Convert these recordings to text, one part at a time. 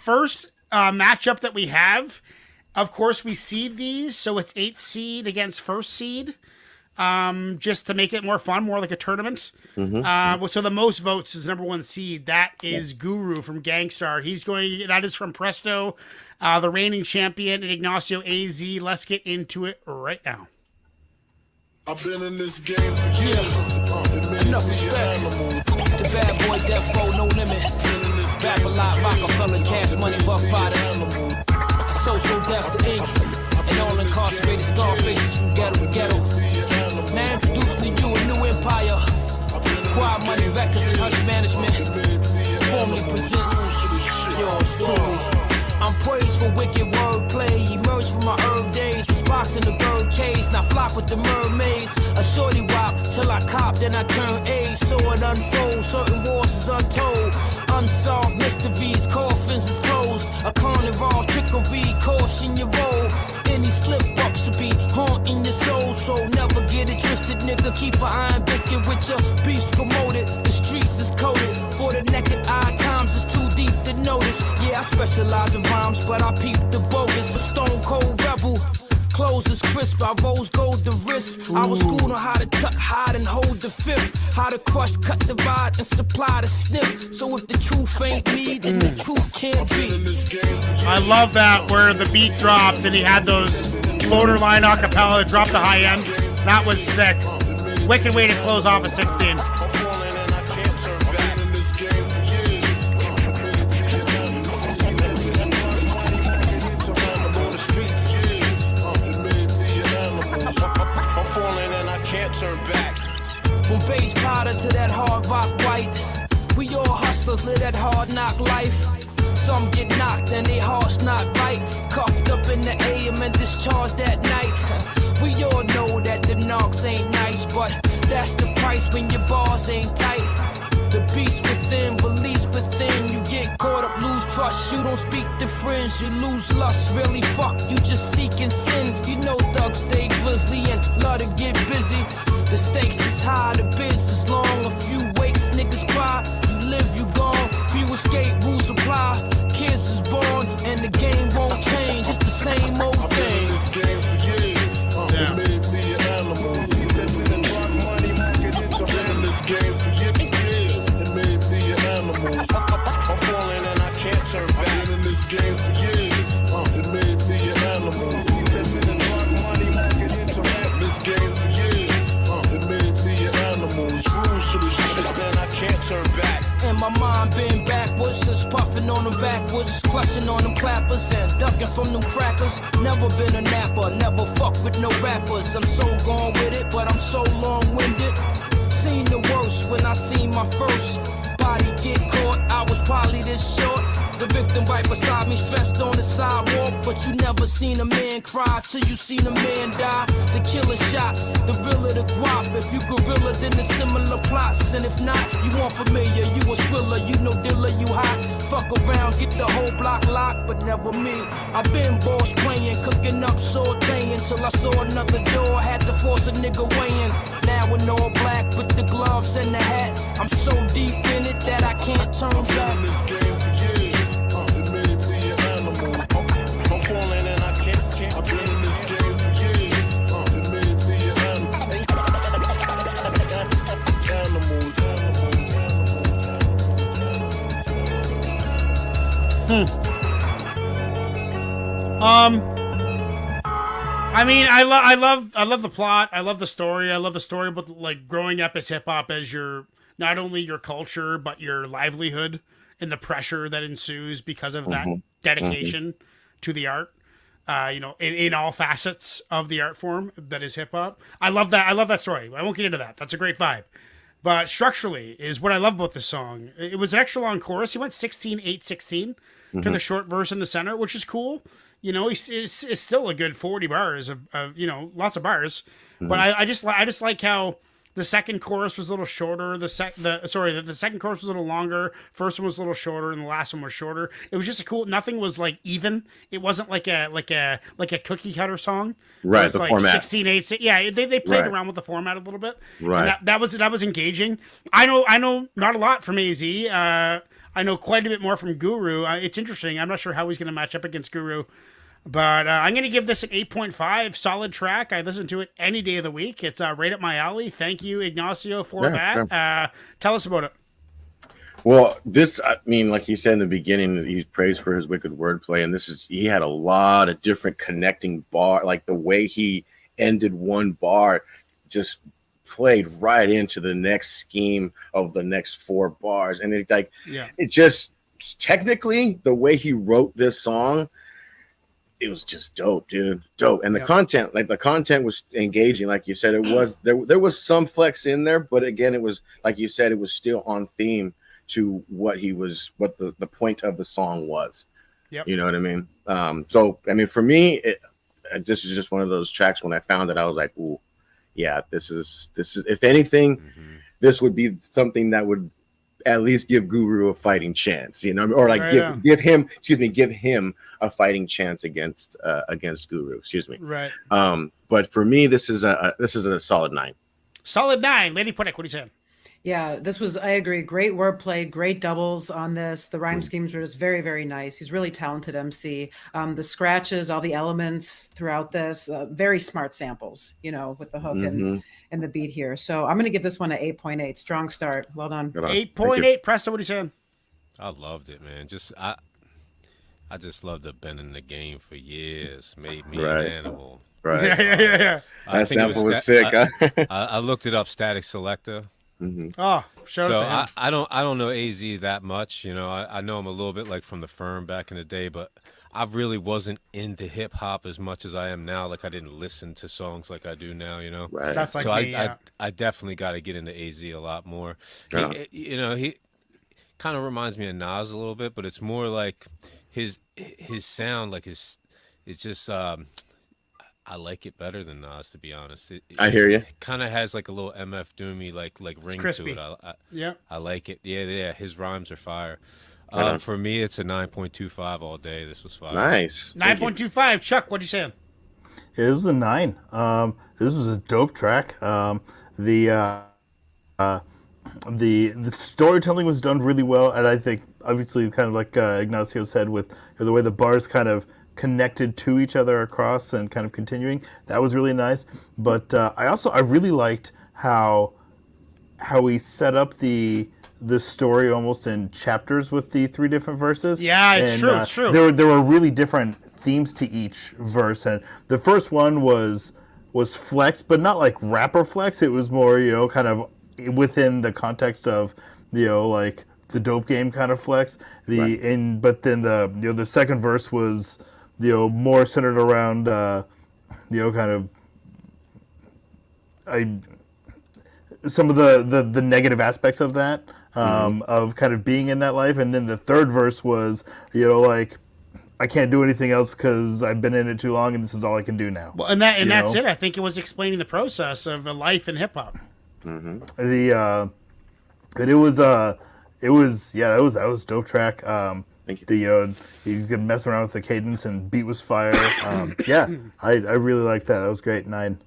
first matchup that we have, of course, we seed these, so it's 8th seed against 1st seed, just to make it more fun, more like a tournament. So the most votes is number 1 seed. That is Guru from Gangstarr. That is from Presto, the reigning champion, and Ignacio AZ. Let's get into it right now. I've been in this game for years. Enough respect to bad boy Death Row, No Limit. Rap a lot, Rockefeller, Cash Money, Buff Fighters. Social Death to Ink. And all incarcerated Scarfaces from ghetto to ghetto. Now introducing to you a new empire. Quad Money Records and Hush Management. Formally presents yours truly. I'm praised for wicked wordplay. Emerged from my herb days. Was boxing the bird cage. Now flock with the mermaids. A shorty wop till I cop, then I turn A. So it unfolds. Certain wars is untold. Unsolved mysteries. Coffins is closed. A carnival trickery. Caution your roll. Any slip ups will be haunting your soul. So never get it twisted, nigga. Keep an iron biscuit with your beast promoted. The streets is coded. For the naked eye, times is too deep to notice. Yeah, I specialize in rhymes, but I peep the bogus. A stone cold rebel. Clothes is crisp, I rose gold the wrist. I was schooled on how to tuck, hide, and hold the fifth. How to crush, cut, divide, and supply the sniff. So if the truth ain't me, then the truth can't be. I love that where the beat dropped and he had those borderline acapella, dropped the high end. That was sick. Wicked way to close off a 16. From base powder to that hard rock white, we all hustlers live that hard knock life. Some get knocked and their hearts not right. Cuffed up in the AM and discharged that night. We all know that the knocks ain't nice, but that's the price when your bars ain't tight. The beast within, beliefs within. You get caught up, lose trust. You don't speak to friends, you lose lust. Really fuck, you just seeking sin. You know thugs stay grizzly and love to get busy. The stakes is high, the biz is long. A few wakes, niggas cry. You live, you gone. Few escape, rules apply. Kids is born, and the game won't change. It's the same old thing. Yeah. I'm falling and I can't turn back. I've been in this game for years. It made me an animal. Invested in money, marketing to rap this game for years. It made me an animal. It's rules to the shit, then I can't turn back. And my mind been backwards, just puffing on them backwards, clutching on them clappers and ducking from them crackers. Never been a napper, never fuck with no rappers. I'm so gone with it, but I'm so long-winded. Seen the worst when I seen my first body get caught. I was probably this short. The victim right beside me, stressed on the sidewalk. But you never seen a man cry till you seen a man die. The killer shots, the realer the guap. If you gorilla, then the similar plots. And if not, you unfamiliar, you a swiller, you no dealer, you hot. Fuck around, get the whole block locked, but never me. I been boss playing, cooking up, sauteing. Till I saw another door, had to force a nigga weighing. Now in all black with the gloves and the hat. I'm so deep in it that I can't turn back. I mean, I love the plot. I love the story. I love the story about like growing up as hip hop as your not only your culture but your livelihood and the pressure that ensues because of that dedication to the art. In all facets of the art form that is hip hop. I love that. I love that story. I won't get into that. That's a great vibe. But structurally is what I love about this song. It was an extra long chorus. He went 16, 8, 16. Took a short verse in the center, which is cool. You know, it's still a good 40 bars of lots of bars. But I just like how the second chorus was a little shorter. The second chorus was a little longer. First one was a little shorter, and the last one was shorter. It was just a cool. Nothing was like even. It wasn't like a cookie cutter song. Right. It's the like format. 16, 8, 6. Yeah, they played Right. around with the format a little bit. Right. And that was engaging. I know not a lot from AZ. I know quite a bit more from Guru. It's interesting. I'm not sure how he's going to match up against Guru. But I'm going to give this an 8.5. Solid track. I listen to it any day of the week. It's right up my alley. Thank you, Ignacio, for that. Sure. Tell us about it. Well, this, I mean, like he said in the beginning, he's praised for his wicked wordplay. And he had a lot of different connecting bar. Like the way he ended one bar just played right into the next scheme of the next 4 bars. And it just, technically, the way he wrote this song, it was just dope, dude. Dope. And the content was engaging. Like you said, it was, there was some flex in there, but again, it was, like you said, it was still on theme to what the point of the song was. Yep. You know what I mean? So, I mean, for me, this is just one of those tracks when I found it, I was like, ooh, yeah, this is, if anything, this would be something that would at least give Guru a fighting chance, you know, or like give him a fighting chance against Guru, Right. But for me, this is a solid 9. Solid 9. Lady Pudick, what are you saying? Yeah, I agree. Great wordplay, great doubles on this. The rhyme schemes were just very, very nice. He's really talented MC. The scratches, all the elements throughout this, very smart samples, you know, with the hook and the beat here. So I'm going to give this one an 8.8. Strong start. Well done. 8.8. Preston, what are you saying? I loved it, man. I just loved the been in the game for years. Made me an animal. Right. Yeah. That sample was sick. I looked it up, Static Selector. Oh, shout out to him. I don't know AZ that much, you know. I know him a little bit like from the Firm back in the day, but I really wasn't into hip hop as much as I am now. Like I didn't listen to songs like I do now, you know. Right. That's like so me, I definitely got to get into AZ a lot more. Yeah. He kind of reminds me of Nas a little bit, but it's more like his sound, like it's just I like it better than Nas, to be honest. I hear you. It kind of has like a little MF Doomy like ring to it. I like it. Yeah. His rhymes are fire. For me, it's a 9.25 all day. This was fire. Nice. 9.25. Chuck, what are you saying? It was a 9. This was a dope track. The storytelling was done really well, and I think obviously kind of like Ignacio said, with the way the bars kind of connected to each other across and kind of continuing, that was really nice. But I really liked how he set up the story almost in chapters with the 3 different verses. Yeah, it's true. There were really different themes to each verse, and the first one was flex, but not like rapper flex. It was more, you know, kind of within the context of, you know, like the dope game kind of flex. But then the second verse was, you know, more centered around, you know, kind of some of the negative aspects of that, of kind of being in that life. And then the third verse was, you know, like, I can't do anything else because I've been in it too long and this is all I can do now. Well, and that's it. I think it was explaining the process of a life in hip hop. That was dope track. Thank you. You could mess around with the cadence and beat was fire. I really liked that. That was great. 9.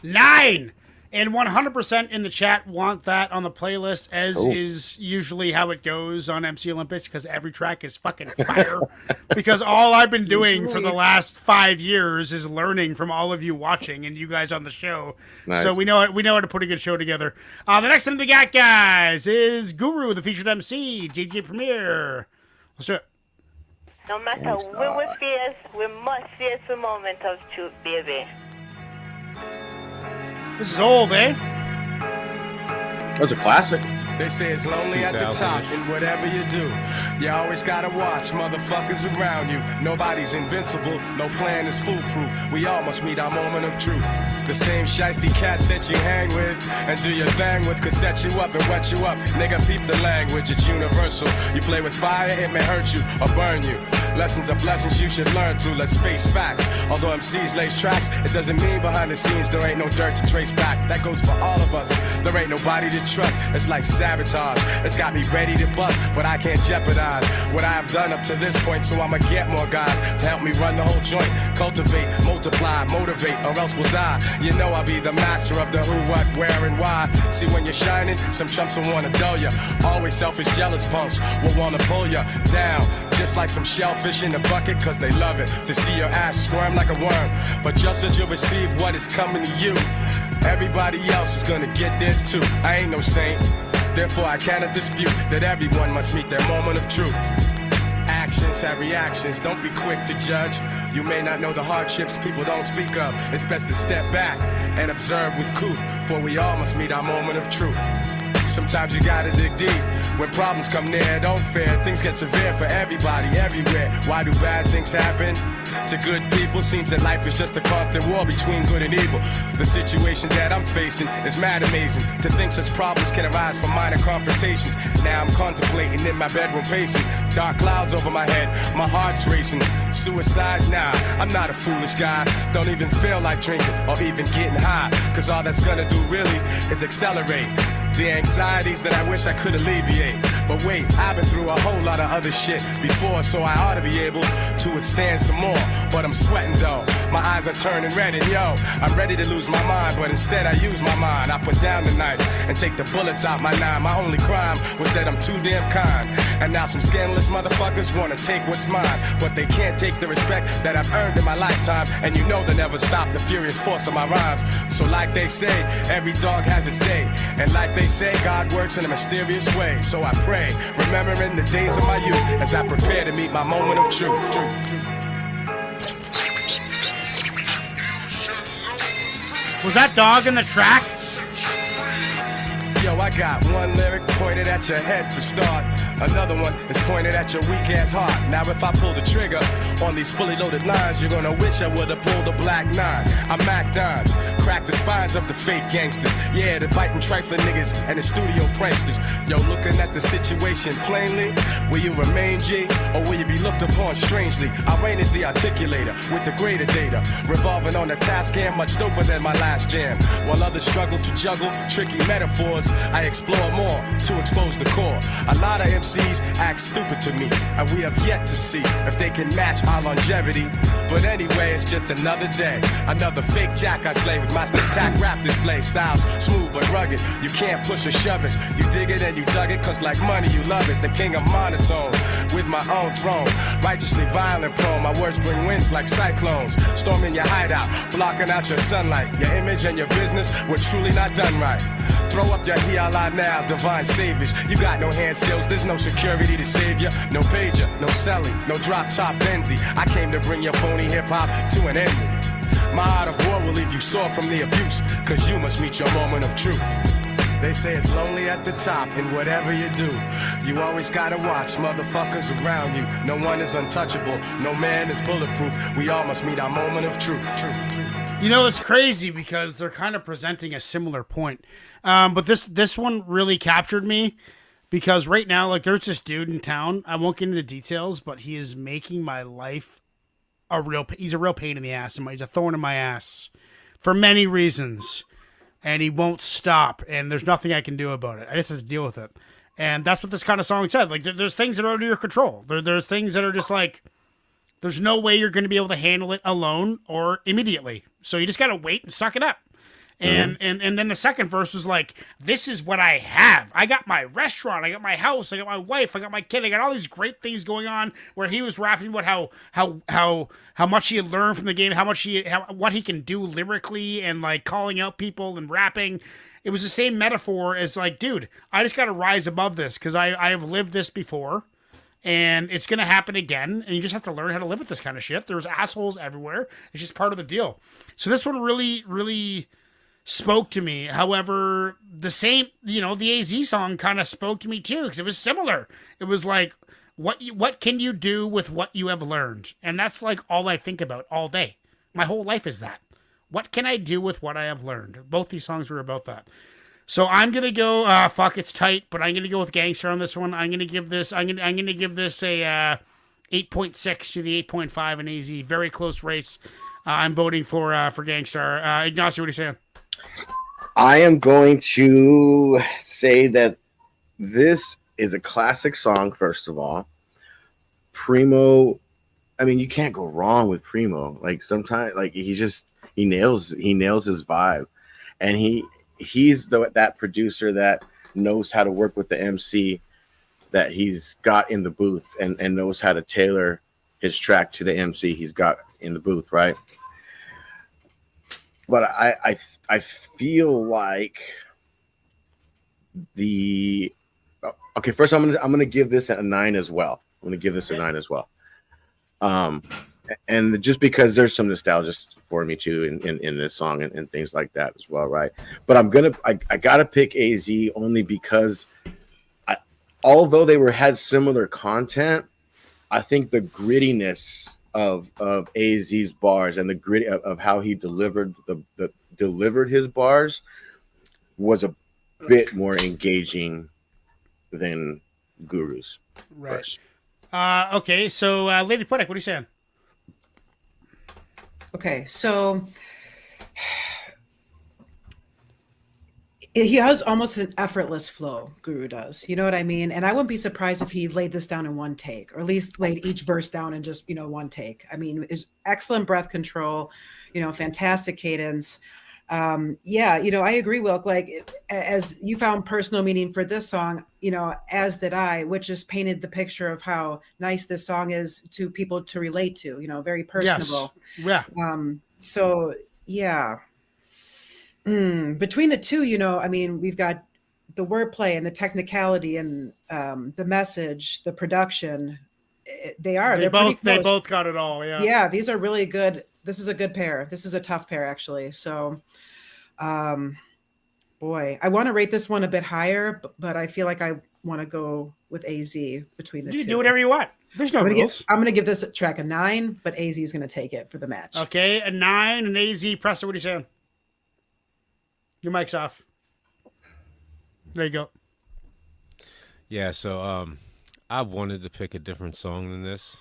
9! And 100% in the chat want that on the playlist, as is usually how it goes on MC Olympics, because every track is fucking fire. Because all I've been doing for the last 5 years is learning from all of you watching and you guys on the show. Nice. So we know how to put a good show together. The next one we got, guys, is Guru, the featured MC, DJ Premier. Let's do it. No matter what we face, we must face the moment of truth, baby. This is old, eh? That's a classic. They say it's lonely at the top, and whatever you do, you always gotta watch motherfuckers around you. Nobody's invincible, no plan is foolproof. We all must meet our moment of truth. The same shiesty cats that you hang with and do your thing with could set you up and wet you up. Nigga, peep the language, it's universal. You play with fire, it may hurt you or burn you. Lessons are blessings you should learn through. Let's face facts. Although MCs lace tracks, it doesn't mean behind the scenes there ain't no dirt to trace back. That goes for all of us. There ain't nobody to trust. It's like sabotage. It's got me ready to bust, but I can't jeopardize what I have done up to this point. So I'ma get more guys to help me run the whole joint. Cultivate, multiply, motivate, or else we'll die. You know I'll be the master of the who, what, where, and why. See, when you're shining, some chumps will wanna dull ya. Always selfish, jealous punks will wanna pull ya down. Just like some shellfish in the bucket, cause they love it to see your ass squirm like a worm. But just as you receive what is coming to you, everybody else is gonna get theirs too. I ain't no saint, therefore I cannot dispute that everyone must meet their moment of truth. Actions have reactions, don't be quick to judge. You may not know the hardships people don't speak of. It's best to step back and observe with cool, for we all must meet our moment of truth. Sometimes you gotta dig deep. When problems come near, don't fear. Things get severe for everybody, everywhere. Why do bad things happen to good people? Seems that life is just a constant war between good and evil. The situation that I'm facing is mad amazing. To think such problems can arise from minor confrontations. Now I'm contemplating in my bedroom pacing. Dark clouds over my head, my heart's racing. Suicide? Nah, I'm not a foolish guy. Don't even feel like drinking or even getting high. Cause all that's gonna do really is accelerate the anxieties that I wish I could alleviate. But wait, I've been through a whole lot of other shit before, so I ought to be able to withstand some more. But I'm sweating though, my eyes are turning red, and yo, I'm ready to lose my mind, but instead I use my mind. I put down the knife and take the bullets out my nine. My only crime was that I'm too damn kind. And now some scandalous motherfuckers wanna take what's mine, but they can't take the respect that I've earned in my lifetime. And you know they'll never stop the furious force of my rhymes. So like they say, every dog has its day. And like they say, God works in a mysterious way. So I pray, remembering the days of my youth as I prepare to meet my moment of truth. Was that dog in the track? Yo, I got one lyric pointed at your head for start. Another one is pointed at your weak ass heart. Now if I pull the trigger on these fully loaded lines, you're gonna wish I would've pulled a black 9. I Mac dimes, crack the spines of the fake gangsters. Yeah, the biting trifling niggas and the studio pranksters. Yo, looking at the situation plainly, will you remain G, or will you be looked upon strangely? I reign as the articulator with the greater data, revolving on a task scam much doper than my last jam. While others struggle to juggle tricky metaphors, I explore more to expose the core. A lot of MCs act stupid to me, and we have yet to see if they can match our longevity. But anyway, it's just another day, another fake jack I slay with my spectac rap display. Styles smooth but rugged, you can't push or shove it. You dig it and you dug it, cause like money you love it. The king of monotone, with my own throne, righteously violent prone. My words bring winds like cyclones, storming your hideout, blocking out your sunlight. Your image and your business were truly not done right. Throw up your hiala now, divine saviors. You got no hand skills, there's no security to save you. No pager, no selling, no drop top Benzie. I came to bring your phony hip-hop to an ending. My art of war will leave you sore from the abuse, cause you must meet your moment of truth. They say it's lonely at the top in whatever you do. You always gotta watch motherfuckers around you. No one is untouchable, no man is bulletproof. We all must meet our moment of truth. You know, it's crazy because they're kind of presenting a similar point. But this one really captured me because right now, like, there's this dude in town. I won't get into details, but he is making my life he's a real pain in the ass. He's a thorn in my ass for many reasons. And he won't stop. And there's nothing I can do about it. I just have to deal with it. And that's what this kind of song said. Like, there's things that are under your control. There's things that are just like, there's no way you're going to be able to handle it alone or immediately. So you just got to wait and suck it up. And then the second verse was like, this is what I have. I got my restaurant, I got my house, I got my wife, I got my kid, I got all these great things going on. Where he was rapping about how much he had learned from the game, what he can do lyrically and like calling out people and rapping. It was the same metaphor as like, dude, I just got to rise above this because I have lived this before. And it's going to happen again. And you just have to learn how to live with this kind of shit. There's assholes everywhere. It's just part of the deal. So this one really, really spoke to me. However, the same, the AZ song kind of spoke to me too, because it was similar. It was like, what can you do with what you have learned? And that's like all I think about all day. My whole life is that. What can I do with what I have learned? Both these songs were about that. So I'm gonna go. It's tight, but I'm gonna go with Gangstarr on this one. I'm gonna give this a 8.6 to the 8.5 in AZ. Very close race. I'm voting for Gangstarr. Ignacio, what are you saying? I am going to say that this is a classic song, first of all. Primo, I mean, you can't go wrong with Primo. Like sometimes, like he nails his vibe, and he's that producer that knows how to work with the MC that he's got in the booth, and knows how to tailor his track to the MC he's got in the booth, right? But I feel like okay. First, I'm gonna give this a 9 as well. I'm gonna give this a 9 as well. And just because there's some nostalgia for me too in this song and things like that as well, right? But I gotta pick AZ only because although they had similar content, I think the grittiness of AZ's bars and the grit of how he delivered delivered his bars was a bit more engaging than Guru's. Right. Okay, so Lady Pudick, what are you saying? Okay, so he has almost an effortless flow, Guru does. You know what I mean? And I wouldn't be surprised if he laid this down in one take, or at least laid each verse down in just, one take. I mean, it's excellent breath control, fantastic cadence. I agree, Wilk. Like, as you found personal meaning for this song, as did I, which just painted the picture of how nice this song is to people to relate to, very personable. Yes. Yeah. Between the two, we've got the wordplay and the technicality and the message, the production. They're both got it all. Yeah. Yeah. These are really good. This is a good pair. This is a tough pair, actually. So, boy, I want to rate this one a bit higher, but I feel like I want to go with AZ between the two. You do whatever you want. There's no rules. I'm going to give this track a 9, but AZ is going to take it for the match. Okay, a 9, and AZ. Preston, what are you saying? Your mic's off. There you go. Yeah, so I wanted to pick a different song than this.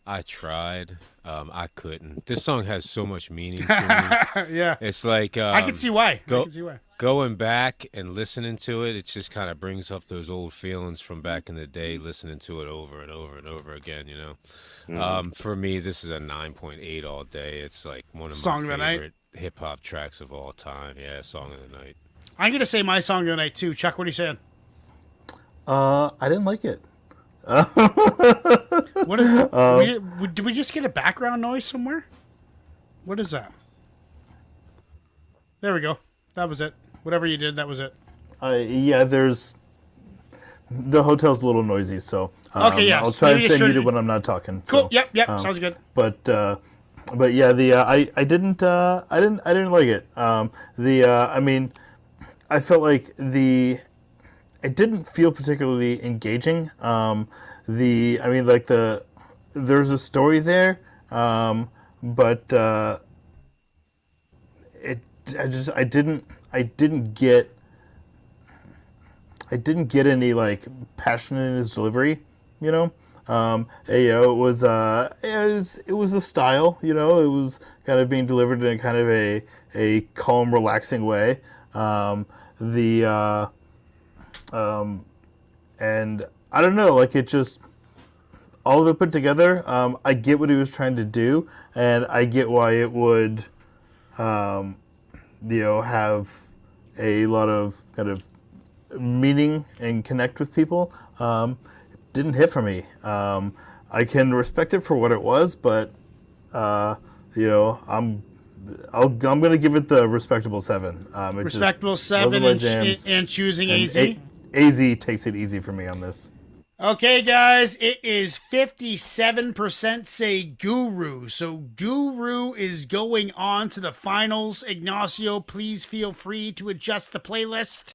I tried. I couldn't. This song has so much meaning to me. Yeah. It's like I can see why. Going back and listening to it, it just kind of brings up those old feelings from back in the day, listening to it over and over and over again, For me, this is a 9.8 all day. It's like one of my favorite hip-hop tracks of all time. Yeah, Song of the Night. I'm going to say my Song of the Night, too. Chuck, what are you saying? I didn't like it. What is? Did we just get a background noise somewhere? What is that? There we go. That was it. Whatever you did, that was it. There's the hotel's a little noisy, so okay. Yes. I'll try to stay muted when I'm not talking. Cool. So, Yep. Sounds good. But yeah, I didn't like it. I felt like it didn't feel particularly engaging. There's a story there, but I didn't get any like passion in his delivery, it was a style, it was kind of being delivered in a kind of a calm, relaxing way. And I don't know, like, it just, all of it put together, I get what he was trying to do, and I get why it would, have a lot of kind of meaning and connect with people. It didn't hit for me. I can respect it for what it was, but, I'm going to give it the respectable 7. Respectable 7 and choosing AZ? AZ takes it easy for me on this. Okay, guys, it is 57% say Guru. So Guru is going on to the finals. Ignacio, please feel free to adjust the playlist.